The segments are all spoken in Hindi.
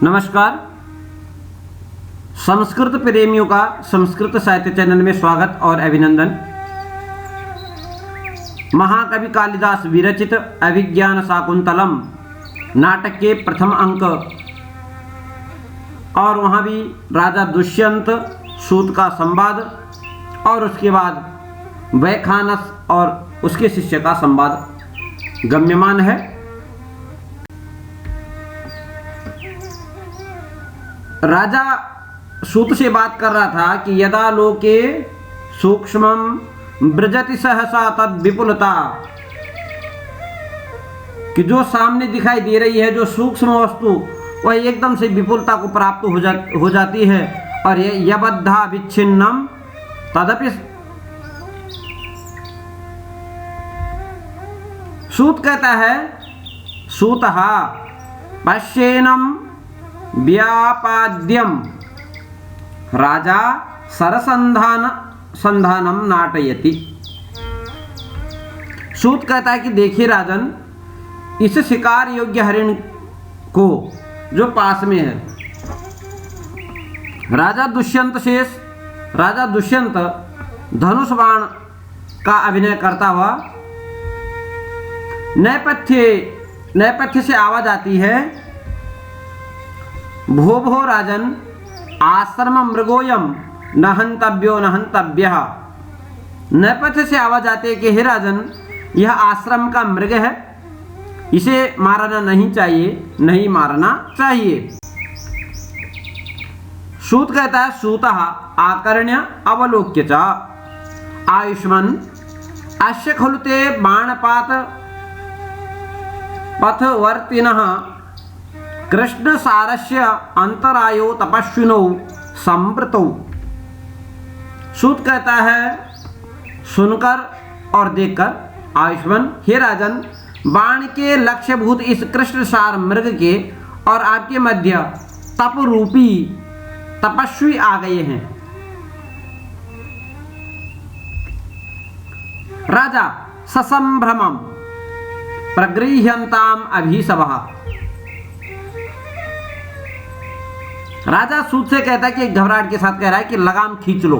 नमस्कार। संस्कृत प्रेमियों का संस्कृत साहित्य चैनल में स्वागत और अभिनंदन। महाकवि कालिदास विरचित अभिज्ञान शाकुंतलम नाटक के प्रथम अंक और वहाँ भी राजा दुष्यंत सूत का संवाद और उसके बाद वैखानस और उसके शिष्य का संवाद गम्यमान है। राजा सूत से बात कर रहा था कि यदा लोके सूक्ष्मम ब्रजति सहसा तद विपुलता, कि जो सामने दिखाई दे रही है जो सूक्ष्म वस्तु वह एकदम से विपुलता को प्राप्त हो जाती है। और ये यबद्धा विच्छिन्नम तदपि, सूत कहता है सूतः पश्येनम व्यापाद्यम राजा संधानम नाटयति। सूत कहता है कि देखिए राजन, इस शिकार योग्य हरिण को जो पास में है, राजा दुष्यंत धनुष बाण का अभिनय करता हुआ नेपथ्य से आवाज आती है, भो भो राजन आश्रम मृगोयम न हंतव्यो न हंतव्यः। नेपथ्य से आवाज आती है कि हे राजन, यह आश्रम का मृग है, इसे मारना नहीं चाहिए। सूत कहता है सूतः आकर्ण्य अवलोक्य च आयुष्मन् अस्य खलु ते बाणपात पथवर्तिनः कृष्ण सारस्य अंतरायो तपस्विनौ संवृतौ। सूत कहता है सुनकर और देखकर आयुष्मान, हे राजन, बाण के लक्ष्यभूत इस कृष्ण सार मृग के और आपके मध्य तप रूपी तपस्वी आ गए हैं। राजा ससंभ्रमम प्रगृह्यन्ताम अभिसवः। राजा सूत से कहता है कि घबराहट के साथ कह रहा है कि लगाम खींच लो।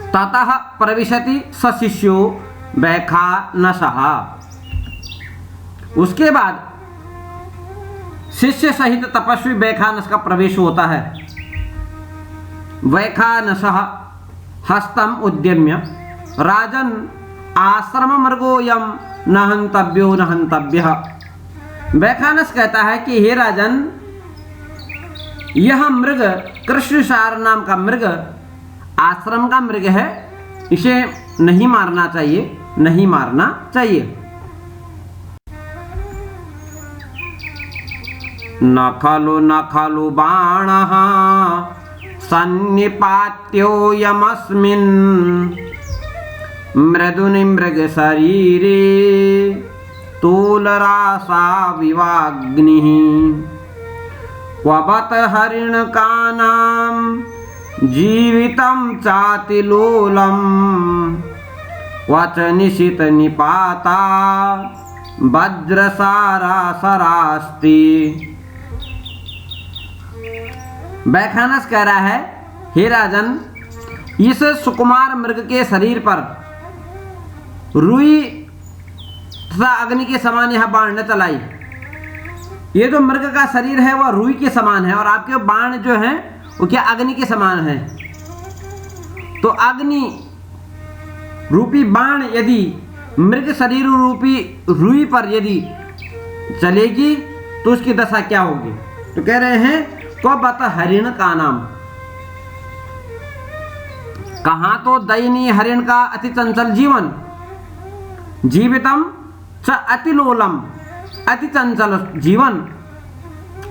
ततः प्रविशति सशिष्यो वैखानसः। उसके बाद शिष्य सहित तपस्वी वैखानस का प्रवेश होता है। वैखानसः हस्तम उद्यम्य राजन आश्रम मृगोयम न हंतव्यो न हंतव्यः। वैखानस कहता है कि हे राजन, यह मृग कृष्णसार नाम का मृग आश्रम का मृग है, इसे नहीं मारना चाहिए। न खलु बाणः सन्निपात्योऽयमस्मिन् मृदुनि मृग शरीरे तूलरासा विवाग्निः। क्वबत हरिणकानां जीवितं चातिलोलं क्वच निशित निपाता वज्रसारा सरास्ति। वैखानस कह रहा है, हे राजन, इस सुकुमार मृग के शरीर पर रुई तथा अग्नि के समान यह बाण न चलाई। ये जो मृग का शरीर है वह रुई के समान है और आपके बाण जो हैं वो क्या अग्नि के समान है। तो अग्नि रूपी बाण यदि मृग शरीर रूपी रुई पर यदि चलेगी तो उसकी दशा क्या होगी। तो कह रहे हैं क्वबत हरिण का नाम, कहाँ तो दयनीय हरिण का अति चंचल जीवन, जीवितम च अतिलोलम अति चंचल जीवन,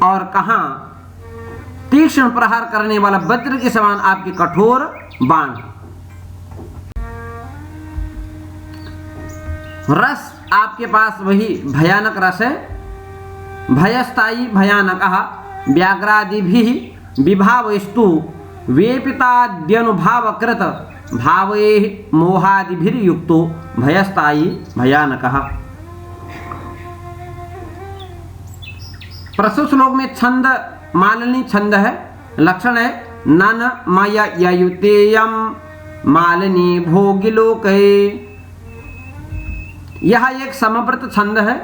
और कहाँ तीक्ष्ण प्रहार करने वाला वज्र के समान आपकी कठोर बाण। रस आपके पास वही भयानक रस है, भयस्थायी भयानकः व्याघ्रादिभिः विभावस्तु वेपिताद्यनुभावकृत भावे मोहादिभिर्युक्तो भयस्थायी भयानकः। प्रस्तुत श्लोक में छंद मालिनी छंद है। लक्षण है नन माया युतेयम मालिनी भोगिलोके। यह एक समवर्त छंद है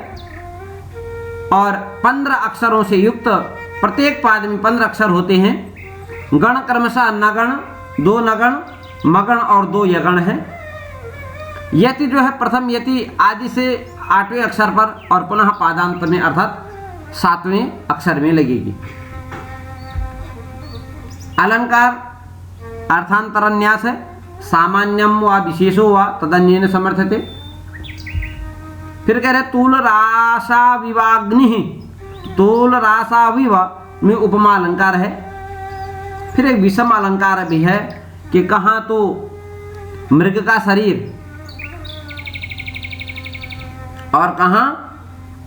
और 15 अक्षरों से युक्त, प्रत्येक पाद में 15 अक्षर होते हैं। गण क्रमशः नगण, 2 नगण, मगण और 2 यगण है। यति जो है प्रथम यति आदि से 8वें अक्षर पर और पुनः पादांत में अर्थात 7वें अक्षर में लगेगी। अलंकार अर्थांतरन्यास है। सामान्यम व विशेषो व तदन्येन समर्थते। फिर कह रहे तूल रासा विवाग्नि, तूल रासा विव में उपमा अलंकार है। फिर एक विषम अलंकार भी है कि कहाँ तो मृग का शरीर और कहाँ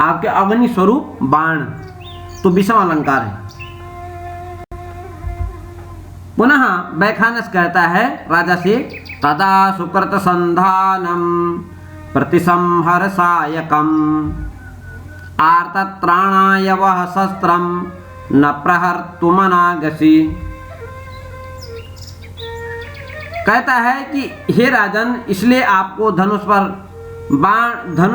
आपके अग्नि स्वरूप बाण, तो विषम अलंकार है। पुनः वैखानस कहता है राजा से तदा सुकृत संधानम प्रतिसंहर सायकम आर्तत्राणाय वह शस्त्रम न प्रहर्तुमनागसी। कहता है कि हे राजन, इसलिए आपको धनुष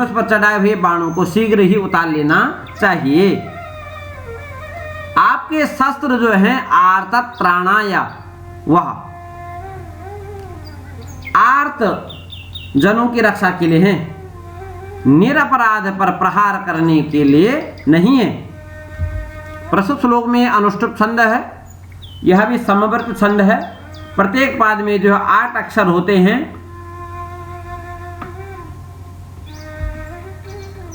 पर चढ़ाए हुए बाणों को शीघ्र ही उतार लेना चाहिए। आपके शस्त्र जो हैं आर्तत्राणाय, वह आर्त जनों की रक्षा के लिए हैं, निरपराध पर प्रहार करने के लिए नहीं है। प्रस्तुत श्लोक में अनुष्टुप छंद है। यह भी समवर्त छंद है। प्रत्येक पाद में जो 8 अक्षर होते हैं।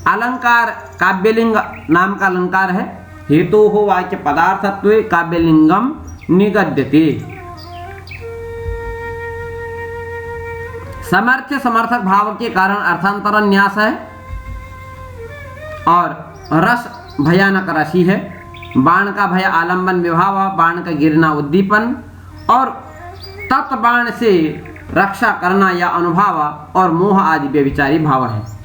अलंकार काव्यलिंग नाम का अलंकार है। हेतु हो वाक्य पदार्थत्वे काव्यलिंगम निगद्यते। समर्थ्य समर्थक भाव के कारण अर्थांतर न्यास है और रस भयानक राशि है। बाण का भय आलंबन विभाव, बाण का गिरना उद्दीपन और तत्बाण से रक्षा करना या अनुभाव और मोह आदि व्यभिचारी भाव है।